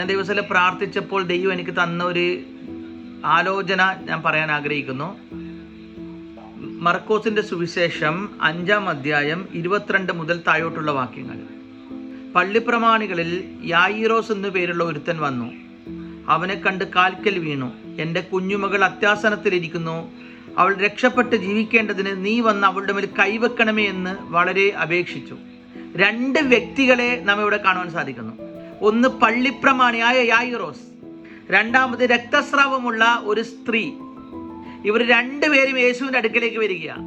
ഞാൻ ദിവസം പ്രാർത്ഥിച്ചപ്പോൾ ദൈവം എനിക്ക് തന്ന ഒരു ആലോചന ഞാൻ പറയാൻ ആഗ്രഹിക്കുന്നു. മർക്കോസിന്റെ സുവിശേഷം 5-ാം അധ്യായം 22 മുതൽ താഴോട്ടുള്ള വാക്യങ്ങൾ. പള്ളിപ്രമാണികളിൽ യായിറോസ് എന്നു പേരുള്ള ഒരുത്തൻ വന്നു. അവനെ കണ്ട് കാൽക്കൽ വീണു, എൻ്റെ കുഞ്ഞുമകൾ അത്യാസനത്തിലിരിക്കുന്നു, അവൾ രക്ഷപ്പെട്ട് ജീവിക്കേണ്ടതിന് നീ വന്ന് അവളുടെ മേൽ കൈവെക്കണമേ എന്ന് വളരെ അപേക്ഷിച്ചു. 2 വ്യക്തികളെ നാം ഇവിടെ കാണുവാൻ സാധിക്കുന്നു. ഒന്ന് പള്ളിപ്രമാണിയായ യായിറോസ്, രണ്ടാമത് രക്തസ്രാവമുള്ള ഒരു സ്ത്രീ. ഇവർ 2 പേരും യേശുവിന്റെ അടുക്കലേക്ക് വരികയാണ്.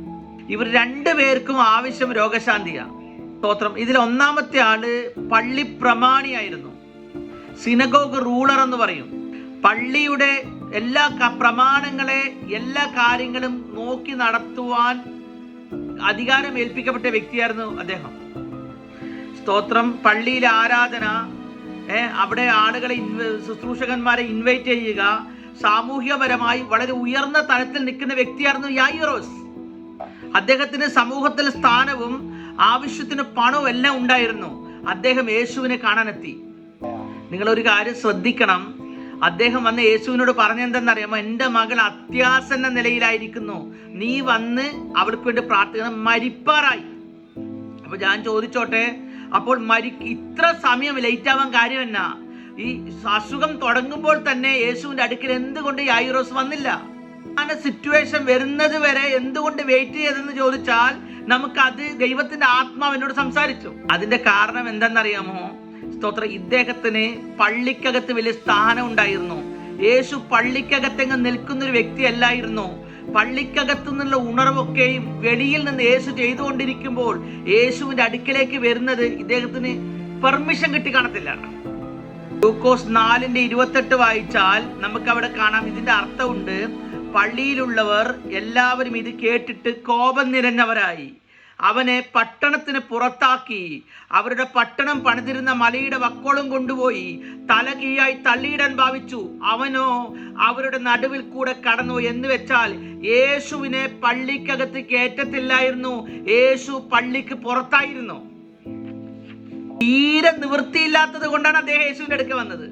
ഇവർ 2 പേർക്കും ആവശ്യം രോഗശാന്തിയാണ്. സ്തോത്രം. ഇതിൽ ഒന്നാമത്തെ ആള് പള്ളിപ്രമാണിയായിരുന്നു, സിനഗോഗ് റൂളർ എന്ന് പറയും. പള്ളിയുടെ എല്ലാ പ്രമാണങ്ങളെ, എല്ലാ കാര്യങ്ങളും നോക്കി നടത്തുവാൻ അധികാരം ഏൽപ്പിക്കപ്പെട്ട വ്യക്തിയായിരുന്നു അദ്ദേഹം. സ്തോത്രം. പള്ളിയിലെ ആരാധന, അവിടെ ആളുകളെ ശുശ്രൂഷകന്മാരെ ഇൻവൈറ്റ് ചെയ്യുക, സാമൂഹ്യപരമായി വളരെ ഉയർന്ന തലത്തിൽ നിൽക്കുന്ന വ്യക്തിയായിരുന്നു യായിറോസ്. അദ്ദേഹത്തിന് സമൂഹത്തിൽ സ്ഥാനവും ആവശ്യത്തിന് പണവും എല്ലാം ഉണ്ടായിരുന്നു. അദ്ദേഹം യേശുവിനെ കാണാനെത്തി. നിങ്ങളൊരു കാര്യം ശ്രദ്ധിക്കണം. അദ്ദേഹം വന്ന് യേശുവിനോട് പറഞ്ഞെന്തെന്നറിയാമോ? എൻ്റെ മകൾ അത്യാസന്ന നിലയിലായിരിക്കുന്നു, നീ വന്ന് അവൾക്ക് വേണ്ടി പ്രാർത്ഥിക്കണം, മരിപ്പാറായി. അപ്പൊ ഞാൻ ചോദിച്ചോട്ടെ, അപ്പോൾ ഇത്ര സമയം ലേറ്റ് ആവാൻ കാര്യം എന്നാ? ഈ അസുഖം തുടങ്ങുമ്പോൾ തന്നെ യേശുവിന്റെ അടുക്കൽ എന്തുകൊണ്ട് യായിറോസ് വന്നില്ല? സിറ്റുവേഷൻ വരുന്നത് വരെ എന്തുകൊണ്ട് വെയിറ്റ് ചെയ്തെന്ന് ചോദിച്ചാൽ നമുക്കത് ദൈവത്തിന്റെ ആത്മാവ് എന്നോട് സംസാരിച്ചു. അതിന്റെ കാരണം എന്തെന്നറിയാമോ? സ്തോത്രം. ഇദ്ദേഹത്തിന് പള്ളിക്കകത്ത് വലിയ സ്ഥാനം ഉണ്ടായിരുന്നു. യേശു പള്ളിക്കകത്തെങ്ങ് നിൽക്കുന്ന ഒരു വ്യക്തി അല്ലായിരുന്നു. പള്ളിക്കകത്തു നിന്നുള്ള ഉണർവൊക്കെയും വെളിയിൽ നിന്ന് യേശു ചെയ്തുകൊണ്ടിരിക്കുമ്പോൾ യേശുവിന്റെ അടുക്കിലേക്ക് വരുന്നത് ഇദ്ദേഹത്തിന് പെർമിഷൻ കിട്ടി കാണത്തില്ല. ലൂക്കോസ് 4:28 വായിച്ചാൽ നമുക്ക് അവിടെ കാണാം. ഇതിന്റെ അർത്ഥമുണ്ട്. പള്ളിയിലുള്ളവർ എല്ലാവരും ഇത് കേട്ടിട്ട് കോപം നിറഞ്ഞവരായി അവനെ പട്ടണത്തിന് പുറത്താക്കി അവരുടെ പട്ടണം പണിതിരുന്ന മലയുടെ വക്കോളം കൊണ്ടുപോയി തല കീഴായി തള്ളിയിടാൻ ഭാവിച്ചു. അവനോ അവരുടെ നടുവിൽ കൂടെ കടന്നു. എന്ന് വെച്ചാൽ യേശുവിനെ പള്ളിക്കകത്ത് കയറ്റത്തില്ലായിരുന്നു, യേശു പള്ളിക്ക് പുറത്തായിരുന്നു. തീരെ നിവൃത്തിയില്ലാത്തത് കൊണ്ടാണ് അദ്ദേഹം യേശുവിന്റെ അടുക്ക വന്നത്.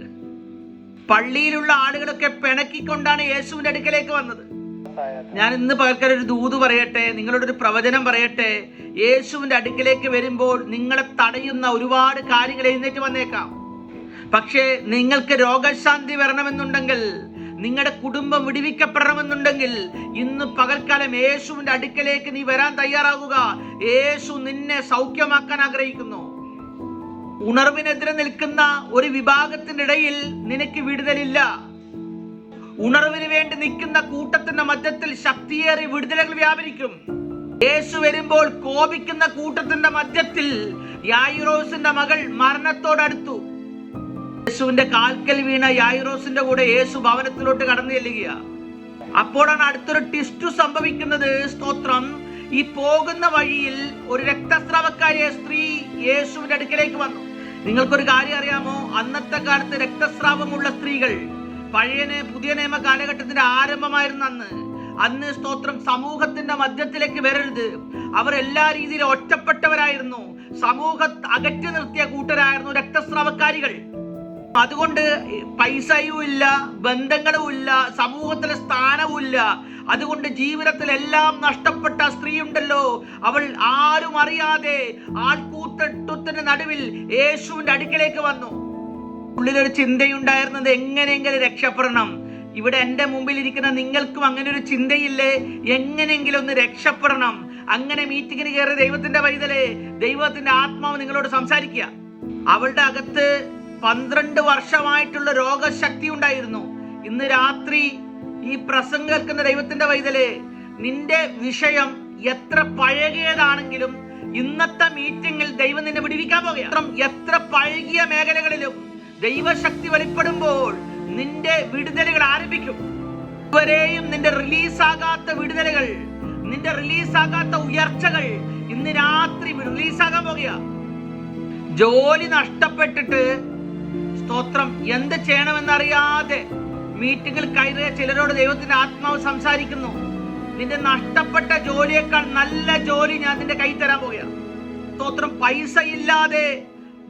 പള്ളിയിലുള്ള ആളുകളൊക്കെ പിണക്കിക്കൊണ്ടാണ് യേശുവിന്റെ അടുക്കലേക്ക് വന്നത്. ഞാൻ ഇന്ന് പകൽക്കാലം ഒരു ദൂത് പറയട്ടെ, നിങ്ങളോടൊരു പ്രവചനം പറയട്ടെ. യേശുവിന്റെ അടുക്കലേക്ക് വരുമ്പോൾ നിങ്ങളെ തടയുന്ന ഒരുപാട് കാര്യങ്ങൾ എഴുന്നേറ്റ് വന്നേക്കാം. പക്ഷേ നിങ്ങൾക്ക് രോഗശാന്തി വരണമെന്നുണ്ടെങ്കിൽ, നിങ്ങളുടെ കുടുംബം വിടുവിക്കപ്പെടണമെന്നുണ്ടെങ്കിൽ ഇന്ന് പകൽക്കാലം യേശുവിന്റെ അടുക്കലേക്ക് നീ വരാൻ തയ്യാറാകുക. യേശു നിന്നെ സൗഖ്യമാക്കാൻ ആഗ്രഹിക്കുന്നു. ഉണർവിനെതിരെ നിൽക്കുന്ന ഒരു വിഭാഗത്തിന്റെ ഇടയിൽ നിനക്ക് വിടുതലില്ല. ഉണർവിന് വേണ്ടി നിൽക്കുന്ന കൂട്ടത്തിന്റെ മധ്യത്തിൽ ശക്തിയേറി വിടുതലുകൾ വ്യാപരിക്കും. യേശു വരുമ്പോൾ കോപിക്കുന്ന കൂട്ടത്തിന്റെ മധ്യത്തിൽ യായിറോസിന്റെ മകൾ മരണത്തോടടുത്തു. യേശുവിന്റെ കാൽക്കൽ വീണ യായിറോസിന്റെ കൂടെ യേശു ഭവനത്തിലോട്ട് കടന്നു ചെല്ലുക. അപ്പോഴാണ് അടുത്തൊരു ട്വിസ്റ്റ് സംഭവിക്കുന്നത്. സ്തോത്രം. ഈ പോകുന്ന വഴിയിൽ ഒരു രക്തസ്രാവക്കാരിയ സ്ത്രീ യേശുവിന്റെ അടുക്കലേക്ക് വന്നു. നിങ്ങൾക്കൊരു കാര്യം അറിയാമോ? അന്നത്തെ കാലത്ത് രക്തസ്രാവമുള്ള സ്ത്രീകൾ പുതിയ നിയമ കാലഘട്ടത്തിന്റെ ആരംഭമായിരുന്നു അന്ന്. സ്തോത്രം. സമൂഹത്തിന്റെ മധ്യത്തിലേക്ക് വരരുത്. അവർ എല്ലാ രീതിയിലും ഒറ്റപ്പെട്ടവരായിരുന്നു. സമൂഹത്തെ അകറ്റി നിർത്തിയ കൂട്ടരായിരുന്നു രക്തസ്രാവക്കാരികൾ. അതുകൊണ്ട് പൈസയും ഇല്ല, ബന്ധങ്ങളും ഇല്ല, സമൂഹത്തിലെ സ്ഥാനവും ഇല്ല. അതുകൊണ്ട് ജീവിതത്തിൽ എല്ലാം നഷ്ടപ്പെട്ട സ്ത്രീ ഉണ്ടല്ലോ, അവൾ ആരും അറിയാതെ ആൾക്കൂട്ടത്തിന് നടുവിൽ യേശുവിന്റെ അടുക്കലേക്ക് വന്നു. ഉള്ളിലൊരു ചിന്തയുണ്ടായിരുന്നത് എങ്ങനെയെങ്കിലും രക്ഷപ്പെടണം. ഇവിടെ എൻ്റെ മുമ്പിൽ ഇരിക്കുന്ന നിങ്ങൾക്കും അങ്ങനെ ഒരു ചിന്തയില്ലേ? എങ്ങനെയെങ്കിലും ഒന്ന് രക്ഷപ്പെടണം. അങ്ങനെ മീറ്റിങ്ങിന് കയറി ദൈവത്തിന്റെ പൈതലേ, ദൈവത്തിന്റെ ആത്മാവ് നിങ്ങളോട് സംസാരിക്കുക. അവളുടെ അകത്ത് 12 വർഷമായിട്ടുള്ള രോഗശക്തി ഉണ്ടായിരുന്നു. ഇന്ന് രാത്രി ഈ പ്രസംഗം കേൾക്കുന്ന ദൈവത്തിന്റെ പൈതലേ, നിന്റെ വിഷയം എത്ര പഴകിയതാണെങ്കിലും ഇന്നത്തെ മീറ്റിംഗിൽ ദൈവം നിന്നെ വിടുവിക്കാൻ പോകുക. എത്ര പഴകിയ മേഖലകളിലും ദൈവശക്തി വെളിപ്പെടുമ്പോൾ നിന്റെ വിടുതലുകൾ ആരംഭിക്കും. ഇതുവരെയും നിന്റെ റിലീസാകാത്ത വിടുതലുകൾ, നിന്റെ റിലീസാകാത്ത ഉയർച്ചകൾ ഇന്ന് രാത്രി റിലീസാകാൻ പോകുക. ജോലി നഷ്ടപ്പെട്ടിട്ട് സ്തോത്രം എന്ത് ചെയ്യണമെന്നറിയാതെ മീറ്റിംഗിൽ കയറിയ ചിലരോട് ദൈവത്തിന്റെ ആത്മാവ് സംസാരിക്കുന്നു. നിന്റെ നഷ്ടപ്പെട്ട ജോലിയേക്കാൾ നല്ല ജോലി ഞാൻ നിന്റെ കൈ തരാൻ പോകുകയാണ്. സ്തോത്രം. പൈസ ഇല്ലാതെ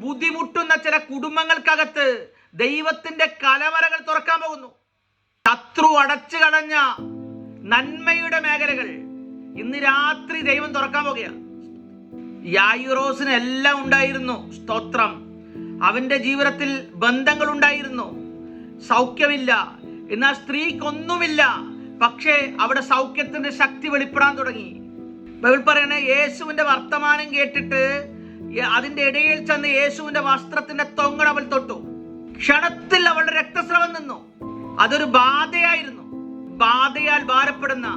ബുദ്ധിമുട്ടുന്ന ചില കുടുംബങ്ങൾക്കകത്ത് ദൈവത്തിന്റെ കലവറകൾ തുറക്കാൻ പോകുന്നു. ശത്രു അടച്ചു കളഞ്ഞ നന്മയുടെ മേഖലകൾ ഇന്ന് രാത്രി ദൈവം തുറക്കാൻ പോകുകയാണ്. യായിറോസിന് എല്ലാം ഉണ്ടായിരുന്നു, സ്തോത്രം. അവന്റെ ജീവിതത്തിൽ ബന്ധങ്ങൾ ഉണ്ടായിരുന്നു, സൗഖ്യമില്ല. എന്നാൽ സ്ത്രീക്കൊന്നുമില്ല, പക്ഷേ അവിടെ സൗഖ്യത്തിന്റെ ശക്തി വെളിപ്പെടാൻ തുടങ്ങി. ബൈബിൾ പറയണ യേശുവിന്റെ വർത്തമാനം കേട്ടിട്ട് അതിന്റെ ഇടയിൽ ചെന്ന് യേശുവിന്റെ വസ്ത്രത്തിന്റെ തൊങ്ങൽ അവൾ തൊട്ടു. ക്ഷണത്തിൽ അവളുടെ രക്തസ്രവം നിന്നു. അതൊരു ബാധയായിരുന്നു. ബാധയാൽ ഭാരപ്പെടുന്ന,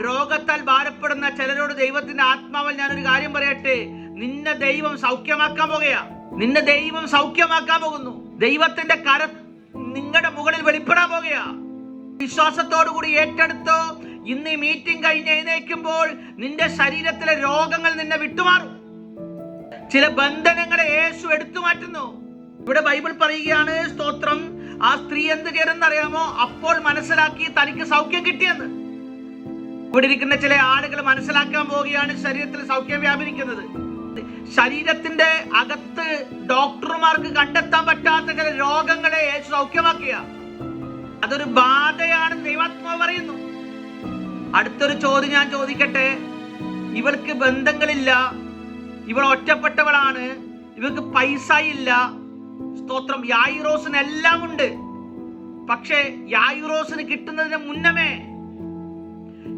രോഗത്താൽ ഭാരപ്പെടുന്ന ചിലരോട് ദൈവത്തിന്റെ ആത്മാവിൽ ഞാനൊരു കാര്യം പറയട്ടെ. നിന്നെ ദൈവം സൗഖ്യമാക്കാൻ പോകുകയാ. നിന്നെ ദൈവം സൗഖ്യമാക്കാൻ പോകുന്നു. ദൈവത്തിന്റെ കരം നിങ്ങളുടെ മുകളിൽ വെളിപ്പെടാൻ പോകുകയാ. വിശ്വാസത്തോടു കൂടി ഏറ്റെടുത്തോ. ഇന്ന് ഈ മീറ്റിംഗ് കഴിഞ്ഞ് എഴുന്നേൽക്കുമ്പോൾ നിന്റെ ശരീരത്തിലെ രോഗങ്ങൾ നിന്നെ വിട്ടുമാറും. ചില ബന്ധനങ്ങളെ യേശു എടുത്തു മാറ്റുന്നു. ഇവിടെ ബൈബിൾ പറയുകയാണ്, സ്തോത്രം, ആ സ്ത്രീ എന്ത് ചെയ്തെന്നറിയാമോ? അപ്പോൾ മനസ്സിലാക്കി തനിക്ക് സൗഖ്യം കിട്ടിയെന്ന്. ഇവിടെ ഇരിക്കുന്ന ചില ആളുകൾ മനസ്സിലാക്കാൻ പോവുകയാണ് ശരീരത്തിൽ സൗഖ്യം വ്യാപരിക്കുന്നത്. ശരീരത്തിന്റെ അകത്ത് ഡോക്ടർമാർക്ക് കണ്ടെത്താൻ പറ്റാത്ത ചില രോഗങ്ങളെ യേശു സൗഖ്യമാക്കിയ അതൊരു ബാധയാണെന്ന് ദൈവാത്മാവ് പറയുന്നു. അടുത്തൊരു ചോദ്യം ഞാൻ ചോദിക്കട്ടെ. ഇവൾക്ക് ബന്ധങ്ങളില്ല, ഇവൾ ഒറ്റപ്പെട്ടവളാണ്, ഇവൾക്ക് പൈസ ഇല്ല, സ്തോത്രം. യായിറോസിന് എല്ലാം ഉണ്ട്. പക്ഷേ യായിറോസിന് കിട്ടുന്നതിന് മുന്നമേ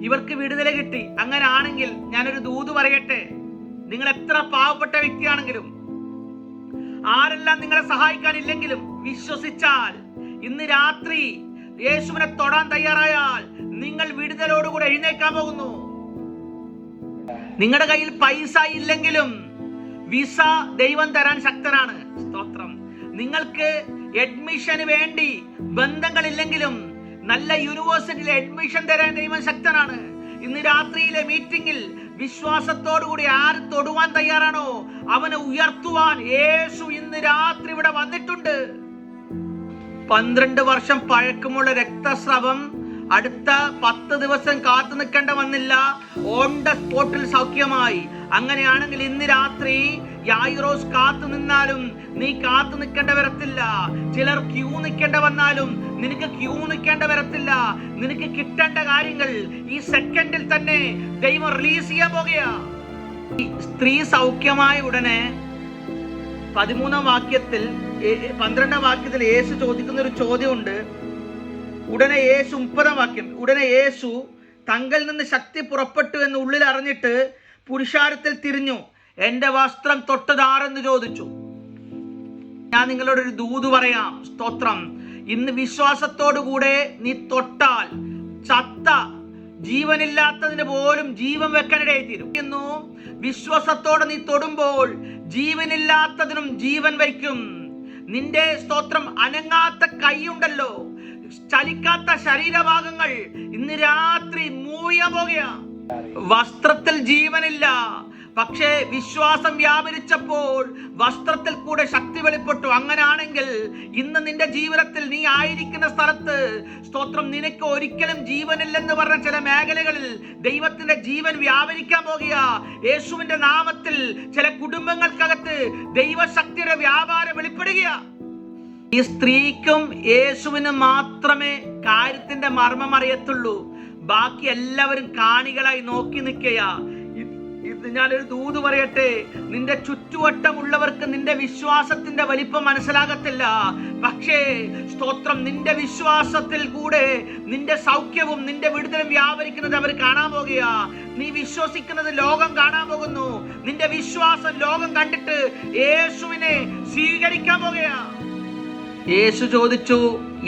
ഇവർക്ക് വിടുതല കിട്ടി. അങ്ങനെ ആണെങ്കിൽ ഞാനൊരു ദൂത് പറയട്ടെ. നിങ്ങൾ എത്ര പാവപ്പെട്ട വ്യക്തിയാണെങ്കിലും, ആരെല്ലാം നിങ്ങളെ സഹായിക്കാനില്ലെങ്കിലും, വിശ്വസിച്ചാൽ ഇന്ന് രാത്രി യേശുവിനെ തൊടാൻ തയ്യാറായാൽ നിങ്ങൾ വിടുതലോടുകൂടെ എഴുന്നേൽക്കാൻ പോകുന്നു. നിങ്ങളുടെ കയ്യിൽ പൈസ ഇല്ലെങ്കിലും വിസ ദൈവം തരാൻ ശക്തനാണ്, സ്തോത്രം. നിങ്ങൾക്ക് അഡ്മിഷന് വേണ്ടി ബന്ധങ്ങളില്ലെങ്കിലും നല്ല യൂണിവേഴ്സിറ്റിയിൽ അഡ്മിഷൻ തരാൻ ദൈവം ശക്തനാണ്. ഇന്ന് രാത്രിയിലെ മീറ്റിംഗിൽ വിശ്വാസത്തോടുകൂടി ആര് തൊടുവാൻ തയ്യാറാണോ അവനെ ഉയർത്തുവാൻ യേശു ഇന്ന് രാത്രി ഇവിടെ വന്നിട്ടുണ്ട്. 12 വർഷം പഴക്കമുള്ള രക്തസ്രവം അടുത്ത 10 ദിവസം കാത്തു നിൽക്കേണ്ട വന്നില്ല. ഓൺ ദ സ്പോട്ടിൽ സൗഖ്യമായി. അങ്ങനെയാണെങ്കിൽ ഇന്ന് രാത്രി യായിറോസ് കാത്തു നിന്നാലും നീ കാത്തു നിൽക്കേണ്ട വരത്തില്ല. ചിലർ ക്യൂ നിൽക്കേണ്ട വന്നാലും നിനക്ക് ക്യൂ നിൽക്കേണ്ട വരത്തില്ല. നിനക്ക് കിട്ടേണ്ട കാര്യങ്ങൾ ഈ സെക്കൻഡിൽ തന്നെ ദൈവം റിലീസ് ചെയ്യാൻ പോകുകയാ. സ്ത്രീ സൗഖ്യമായ ഉടനെ 13-ാം വാക്യത്തിൽ 12-ാം വാക്യത്തിൽ യേശു ചോദിക്കുന്ന ഒരു ചോദ്യമുണ്ട്. ഉടനെ യേശു 30-ാം വാക്യം, ഉടനെ യേശു തങ്കിൽ നിന്ന് ശക്തി പുറപ്പെട്ടു എന്ന് ഉള്ളിൽ അറിഞ്ഞിട്ട് പുരുഷാരത്തിൽ തിരിഞ്ഞു, എന്റെ വസ്ത്രം തൊട്ടതാരെന്ന് ചോദിച്ചു. ഞാൻ നിങ്ങളോടൊരു ദൂത് പറയാം, സ്തോത്രം. ഇന്ന് വിശ്വാസത്തോടു കൂടെ നീ തൊട്ടാൽ ചത്ത ജീവനില്ലാത്തതിന് പോലും ജീവൻ വെക്കാനിടയായിത്തീരും. വിശ്വാസത്തോടെ നീ തൊടുമ്പോൾ ജീവനില്ലാത്തതിനും ജീവൻ വയ്ക്കും. നിന്റെ സ്തോത്രം അനങ്ങാത്ത കൈയുണ്ടല്ലോ, ചലിക്കാത്ത ശരീരഭാഗങ്ങൾ ഇന്ന് രാത്രി മൂയ പോകുക. വസ്ത്രത്തിൽ ജീവനില്ല, പക്ഷേ വിശ്വാസം വ്യാപരിച്ചപ്പോൾ വസ്ത്രത്തിൽ കൂടെ ശക്തി വെളിപ്പെട്ടു. അങ്ങനെയാണെങ്കിൽ ഇന്ന് നിന്റെ ജീവിതത്തിൽ നീ ആയിരിക്കുന്ന സ്ഥലത്ത് സ്തോത്രം നിനക്ക് ഒരിക്കലും ജീവനില്ലെന്ന് പറഞ്ഞ ചില മേഖലകളിൽ ദൈവത്തിന്റെ ജീവൻ വ്യാപരിക്കാൻ പോകുക. യേശുവിന്റെ നാമത്തിൽ ചില കുടുംബങ്ങൾക്കകത്ത് ദൈവശക്തിയുടെ വ്യാപാരം വെളിപ്പെടുക. ഈ സ്ത്രീക്കും യേശുവിനും മാത്രമേ കാര്യത്തിന്റെ മർമ്മം അറിയത്തുള്ളൂ. ബാക്കി എല്ലാവരും കാണികളായി നോക്കി നിൽക്കുക. ഞാനൊരു ദൂത് പറയട്ടെ. നിന്റെ ചുറ്റുവട്ടമുള്ളവർക്ക് നിന്റെ വിശ്വാസത്തിന്റെ വലിപ്പം മനസ്സിലാകത്തില്ല. പക്ഷേ സ്തോത്രം, നിന്റെ വിശ്വാസത്തിൽ കൂടെ നിന്റെ സൗഖ്യവും നിന്റെ വിടുതലും വ്യാപരിക്കുന്നത് അവർ കാണാൻ പോകുക. നീ വിശ്വസിക്കുന്നത് ലോകം കാണാൻ പോകുന്നു. നിന്റെ വിശ്വാസം ലോകം കണ്ടിട്ട് യേശുവിനെ സ്വീകരിക്കാൻ പോകുക. യേശു ചോദിച്ചു,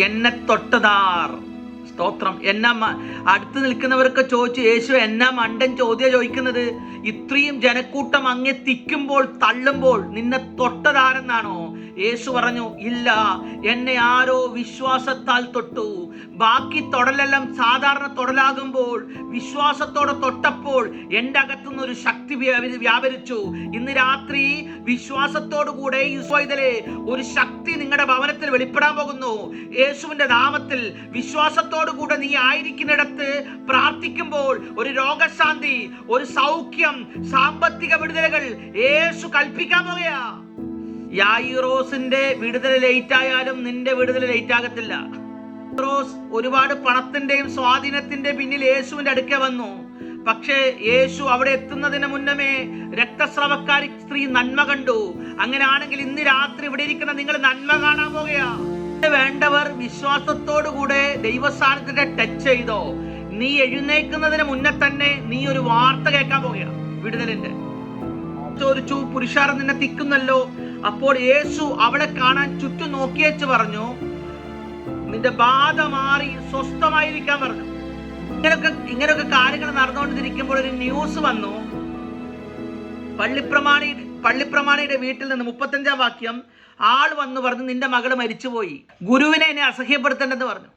എന്നെ തൊട്ടതാർ? സ്തോത്രം. എന്നാ അടുത്ത് നിൽക്കുന്നവർക്ക് ചോദിച്ചു, യേശു എന്നാ മണ്ടൻ ചോദ്യം ചോദിക്കുന്നത്? ഇത്രയും ജനക്കൂട്ടം അങ്ങേ തിക്കുമ്പോൾ തള്ളുമ്പോൾ നിന്നെ തൊട്ടതാരെന്നാണോ? യേശു പറഞ്ഞു, ഇല്ല, എന്നെ ആരോ വിശ്വാസത്താൽ തൊട്ടു. ബാക്കി തൊടലെല്ലാം സാധാരണ തൊടലാകുമ്പോൾ വിശ്വാസത്തോടെ തൊട്ടപ്പോൾ എൻ്റെ അകത്തുനിന്ന് ഒരു ശക്തി വ്യാപരിച്ചു. ഇന്ന് രാത്രി വിശ്വാസത്തോടു കൂടെ ഈശോയിലെ ഒരു ശക്തി നിങ്ങളുടെ ഭവനത്തിൽ വെളിപ്പെടാൻ പോകുന്നു. യേശുവിന്റെ നാമത്തിൽ വിശ്വാസത്തോടു കൂടെ നീ ആയിരിക്കുന്നിടത്ത് പ്രാർത്ഥിക്കുമ്പോൾ ഒരു രോഗശാന്തി, ഒരു സൗഖ്യം, സാമ്പത്തിക വിടുതലുകൾ യേശു കൽപ്പിക്കാൻ പോകുക. യായിറോസിന്റെ വിടുതൽ ലേറ്റ് ആയാലും നിന്റെ വിടുതൽ ലേറ്റ് ആകത്തില്ല. യായിറോസ് ഒരുപാട് പണത്തിന്റെയും സ്വാധീനത്തിന്റെ പിന്നിൽ യേശുവിന്റെ അടുക്കെ വന്നു. പക്ഷേ യേശു അവിടെ എത്തുന്നതിന് മുന്നമേ രക്തസ്രവക്കാരി സ്ത്രീ നന്മ കണ്ടു. അങ്ങനെയാണെങ്കിൽ ഇന്ന് രാത്രി ഇവിടെ ഇരിക്കുന്ന നിങ്ങൾ നന്മ കാണാൻ പോകുകയാ. വേണ്ടവർ വിശ്വാസത്തോടുകൂടെ ദൈവസ്ഥാനത്തിന്റെ ടച്ച് ചെയ്തോ. നീ എഴുന്നേൽക്കുന്നതിന് മുന്നേ തന്നെ നീ ഒരു വാർത്ത കേൾക്കാൻ പോകുക. വിടുതലിന്റെ ചോദിച്ചു, പുരുഷാരം നിന്നെ തിക്കുന്നല്ലോ. അപ്പോൾ യേശു അവളെ കാണാൻ ചുറ്റും നോക്കിയേച്ച് പറഞ്ഞു, നിന്റെ ബാധ മാറി സ്വസ്ഥമായിരിക്കാൻ പറഞ്ഞു. ഇങ്ങനെയൊക്കെ കാര്യങ്ങൾ നടന്നുകൊണ്ടിരിക്കുമ്പോൾ ഒരു ന്യൂസ് വന്നു. പള്ളിപ്രമാണിയുടെ വീട്ടിൽ നിന്ന് 35-ാം വാക്യം, ആൾ വന്നു പറഞ്ഞു, നിന്റെ മകള് മരിച്ചുപോയി, ഗുരുവിനെ എന്നെ അസഹ്യപ്പെടുത്തേണ്ടെന്ന് പറഞ്ഞു.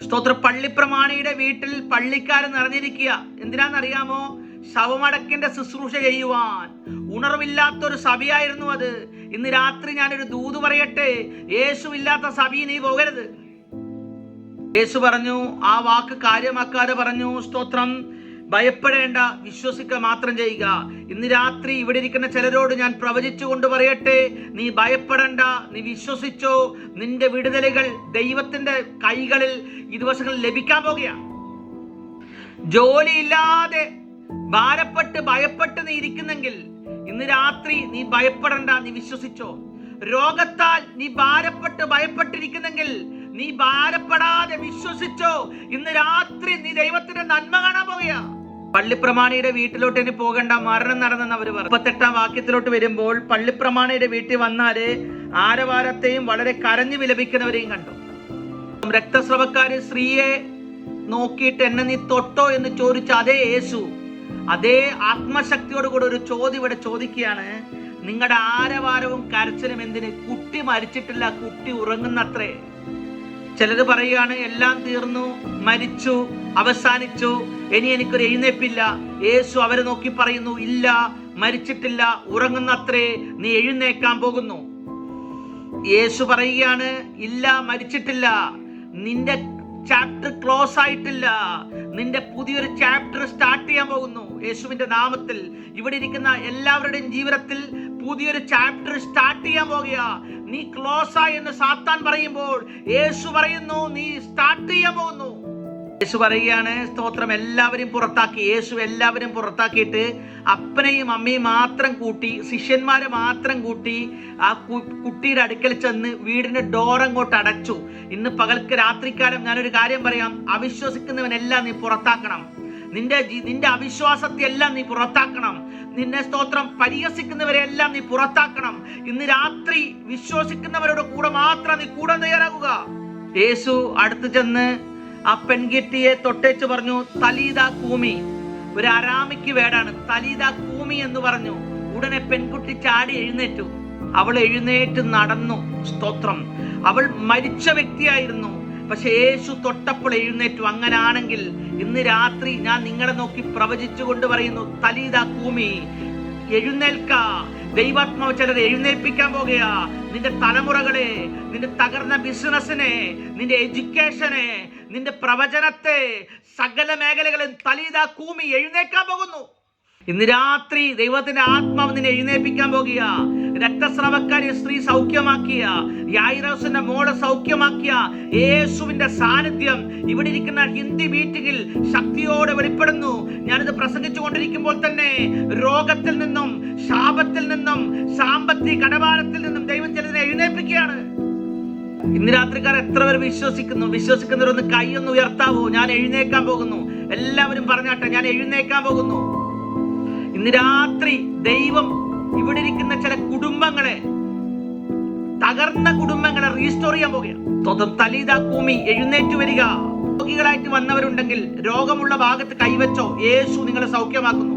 സ്തോത്രം. പള്ളിപ്രമാണിയുടെ വീട്ടിൽ പള്ളിക്കാരൻ നിറഞ്ഞിരിക്കുക. എന്തിനാണെന്നറിയാമോ? ശവമടക്കിന്റെ ശുശ്രൂഷ ചെയ്യുവാൻ. ഉണർവില്ലാത്തൊരു സഭയായിരുന്നു അത്. ഇന്ന് രാത്രി ഞാനൊരു ദൂത് പറയട്ടെ, യേശു ഇല്ലാത്ത സഭയിൽ നീ പോകരുത്. യേശു പറഞ്ഞു, ആ വാക്ക് കാര്യമാക്കാതെ പറഞ്ഞു, സ്തോത്രം, ഭയപ്പെടേണ്ട, വിശ്വസിക്കുക മാത്രം ചെയ്യുക. ഇന്ന് രാത്രി ഇവിടെ ഇരിക്കുന്ന ചിലരോട് ഞാൻ പ്രവചിച്ചുകൊണ്ട് പറയട്ടെ, നീ ഭയപ്പെടണ്ട, നീ വിശ്വസിച്ചോ. നിന്റെ വിടുതലുകൾ ദൈവത്തിന്റെ കൈകളിൽ ഈ ദിവസങ്ങളിൽ ലഭിക്കാൻ പോകുകയാണ്. ജോലിയില്ലാതെ ഭാരപ്പെട്ട് ഭയപ്പെട്ട് നീ ഇരിക്കുന്നെങ്കിൽ ഇന്ന് രാത്രി നീ ഭയപ്പെടണ്ട, നീ വിശ്വസിച്ചോ. രോഗത്താൽ നീ ഭാരപ്പെട്ട് ഭയപ്പെട്ടിരിക്കുന്നെങ്കിൽ നീ ഭാരപ്പെടാതെ വിശ്വസിച്ചോ. ഇന്ന് രാത്രി നീ ദൈവത്തിന്റെ നന്മ കാണാൻ പോകുക. പള്ളിപ്രമാണിയുടെ വീട്ടിലോട്ട് ഇനി പോകണ്ട, മരണം നടന്നെന്ന് അവർ പറഞ്ഞു. 38-ാം വാക്യത്തിലോട്ട് വരുമ്പോൾ പള്ളിപ്രമാണിയുടെ വീട്ടിൽ വന്നാല് ആരവാരത്തെയും വളരെ കരഞ്ഞു വിലപിക്കുന്നവരെയും കണ്ടു. രക്തസ്രവക്കാരി സ്ത്രീയെ നോക്കിയിട്ട് എന്നെ നീ തൊട്ടോ എന്ന് ചോദിച്ച അതേ യേശു അതേ ആത്മശക്തിയോട് കൂടെ ഒരു ചോദ്യം ഇവിടെ ചോദിക്കുകയാണ്, നിങ്ങളുടെ ആരവാരവും കരച്ചിലും എന്തിന്? കുട്ടി മരിച്ചിട്ടില്ല, കുട്ടി ഉറങ്ങുന്നത്രേ. ചിലര് പറയുകയാണ്, എല്ലാം തീർന്നു, മരിച്ചു, അവസാനിച്ചു, ഇനി എനിക്കൊരു എഴുന്നേപ്പില്ല. യേശു അവരെ നോക്കി പറയുന്നു, ഇല്ല, മരിച്ചിട്ടില്ല, ഉറങ്ങുന്നത്രേ, നീ എഴുന്നേക്കാൻ പോകുന്നു. യേശു പറയുകയാണ്, ഇല്ല, മരിച്ചിട്ടില്ല, നിന്റെ ചാപ്റ്റർ ക്ലോസ് ആയിട്ടില്ല, നിന്റെ പുതിയൊരു ചാപ്റ്റർ സ്റ്റാർട്ട് ചെയ്യാൻ പോകുന്നു. യേശുവിന്റെ നാമത്തിൽ ഇവിടെ ഇരിക്കുന്ന എല്ലാവരുടെയും ജീവിതത്തിൽ പുതിയൊരു ചാപ്റ്റർ സ്റ്റാർട്ട് ചെയ്യാൻ പോകുക. നീ ക്ലോസ് ആയി എന്ന് സാത്താൻ പറയുമ്പോൾ യേശു പറയുന്നു, നീ സ്റ്റാർട്ട് ചെയ്യാൻ പോകുന്നു. യേശു പറയുകയാണ്, സ്തോത്രം, എല്ലാവരും പുറത്താക്കി. യേശു എല്ലാവരും പുറത്താക്കിയിട്ട് അപ്പനെയും അമ്മയും മാത്രം കൂട്ടി, ശിഷ്യന്മാരെ മാത്രം കൂട്ടി ആ കുട്ടിയുടെ അടുക്കൽ ചെന്ന് വീടിന്റെ ഡോർ അങ്ങോട്ട് അടച്ചു. ഇന്ന് പകൽക്ക് രാത്രിക്കാലം ഞാനൊരു കാര്യം പറയാം, അവിശ്വസിക്കുന്നവനെല്ലാം നീ പുറത്താക്കണം. നിന്റെ അവിശ്വാസത്തെ എല്ലാം നീ പുറത്താക്കണം. നിന്നെ സ്തോത്രം പരിഹസിക്കുന്നവരെ എല്ലാം നീ പുറത്താക്കണം. ഇന്ന് രാത്രി വിശ്വസിക്കുന്നവരുടെ കൂടെ മാത്രം നീ കൂടാൻ തയ്യാറാകുക. യേശു അടുത്ത് ചെന്ന് ആ പെൺകുട്ടിയെ തൊട്ടേച്ച് പറഞ്ഞു, തലീദ കൂമി. ഒരു അരാമിക്ക് വേടാണ്, തലീദ കൂമി എന്ന് പറഞ്ഞു. ഉടനെ പെൺകുട്ടി ചാടി എഴുന്നേറ്റു. അവൾ എഴുന്നേറ്റ് നടന്നു. സ്തോത്രം. അവൾ മരിച്ച വ്യക്തിയായിരുന്നു, പക്ഷെ യേശു തൊട്ടപ്പോൾ എഴുന്നേറ്റു. അങ്ങനാണെങ്കിൽ ഇന്ന് രാത്രി ഞാൻ നിങ്ങളെ നോക്കി പ്രവചിച്ചു കൊണ്ട് പറയുന്നു, തലീദ കൂമി, എഴുന്നേൽക്ക. ദൈവാത്മാവ് ചിലരെ എഴുന്നേൽപ്പിക്കാൻ പോകുകയാ. നിന്റെ തലമുറകളെ, നിന്റെ തകർന്ന ബിസിനസിനെ, നിന്റെ എഡ്യൂക്കേഷനെ, നിന്റെ പ്രവചനത്തെ, സകല മേഖലകളും തലീദ കൂമി എഴുന്നേൽക്കാൻ പോകുന്നു. ഇന്ന് രാത്രി ദൈവത്തിന്റെ ആത്മാവ് നിന്നെ എഴുന്നേൽപ്പിക്കാൻ പോകുക. രക്തസ്രവക്കാരിയെ സ്ത്രീ സൗഖ്യമാക്കിയ, യായിറോസിന്റെ മോളെ സൗഖ്യമാക്കിയ യേശുവിന്റെ സാന്നിധ്യം ഇവിടെ ഇരിക്കുന്ന ഹിന്ദി മീറ്റിംഗിൽ ശക്തിയോടെ വെളിപ്പെടുന്നു. ഞാനിത് പ്രസംഗിച്ചു കൊണ്ടിരിക്കുമ്പോൾ തന്നെ രോഗത്തിൽ നിന്നും, ശാപത്തിൽ നിന്നും, സാമ്പത്തിക കടഭാരത്തിൽ നിന്നും ദൈവം ചിലതിനെ എഴുന്നേൽപ്പിക്കുകയാണ്. ഇന്ന് രാത്രിക്കാർ എത്ര പേർ വിശ്വസിക്കുന്നു? വിശ്വസിക്കുന്നവരൊന്ന് കൈയൊന്ന് ഉയർത്താവോ? ഞാൻ എഴുന്നേക്കാൻ പോകുന്നു. എല്ലാവരും പറഞ്ഞാട്ടെ, ഞാൻ എഴുന്നേക്കാൻ പോകുന്നു. ഇന്ന് രാത്രി ദൈവം ഇവിടെ ഇരിക്കുന്ന ചില കുടുംബങ്ങളെ, തകർന്ന കുടുംബങ്ങളെ റീസ്റ്റോർ ചെയ്യാൻ പോകുകയാണ്. തലീദ കൂമി, എഴുന്നേറ്റ് വരിക. രോഗികളായിട്ട് വന്നവരുണ്ടെങ്കിൽ രോഗമുള്ള ഭാഗത്ത് കൈവച്ചോ, യേശു നിങ്ങളെ സൗഖ്യമാക്കുന്നു.